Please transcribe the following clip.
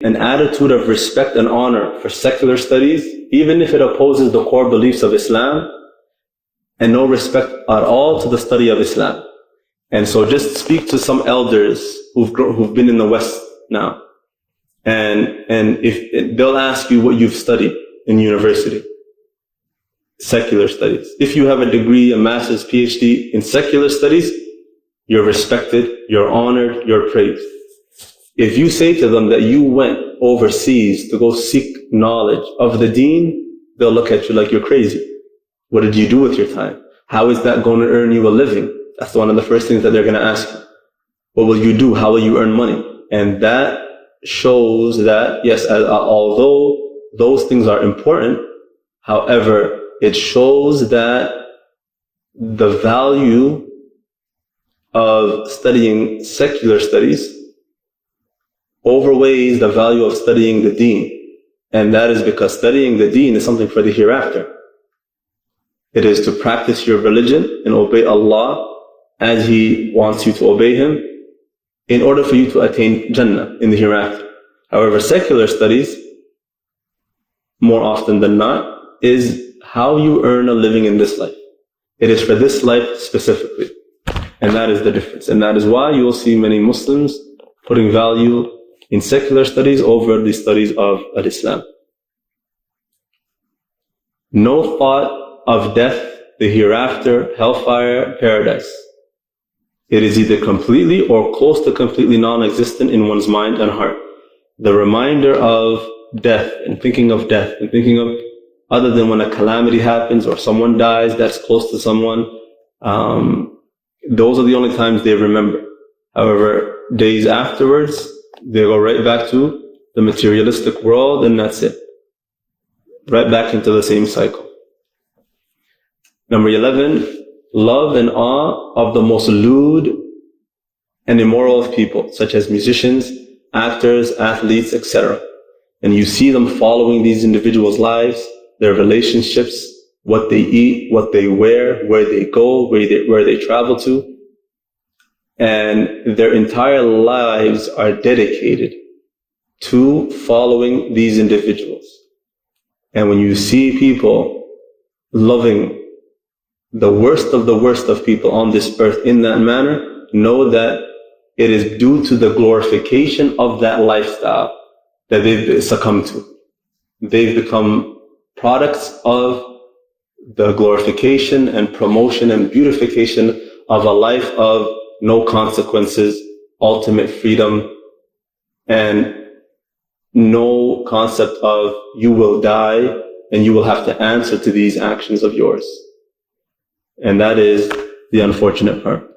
an attitude of respect and honor for secular studies, even if it opposes the core beliefs of Islam, and no respect at all to the study of Islam. And so just speak to some elders who've been in the West now, and if they'll ask you what you've studied in university, secular studies. If you have a degree, a master's, PhD in secular studies, you're respected, you're honored, you're praised. If you say to them that you went overseas to go seek knowledge of the deen, they'll look at you like you're crazy. What did you do with your time? How is that going to earn you a living? That's one of the first things that they're going to ask you. What will you do? How will you earn money? And that shows that, yes, although those things are important, however, it shows that the value of studying secular studies overweighs the value of studying the deen. And that is because studying the deen is something for the hereafter. It is to practice your religion and obey Allah as He wants you to obey Him in order for you to attain Jannah in the hereafter. However, secular studies, more often than not, is how you earn a living in this life. It is for this life specifically. And that is the difference. And that is why you will see many Muslims putting value in secular studies over the studies of Islam. No thought of death, the hereafter, hellfire, paradise. It is either completely or close to completely non-existent in one's mind and heart. The reminder of death and thinking of death and thinking of, other than when a calamity happens or someone dies that's close to someone, those are the only times they remember. However, days afterwards, they go right back to the materialistic world, and that's it. Right back into the same cycle. Number 11, love and awe of the most lewd and immoral of people, such as musicians, actors, athletes, etc. And you see them following these individuals' lives, their relationships, what they eat, what they wear, where they go, where they travel to. And their entire lives are dedicated to following these individuals. And when you see people loving the worst of people on this earth in that manner, know that it is due to the glorification of that lifestyle that they've succumbed to. They've become products of the glorification and promotion and beautification of a life of no consequences, ultimate freedom, and no concept of you will die and you will have to answer to these actions of yours. And that is the unfortunate part.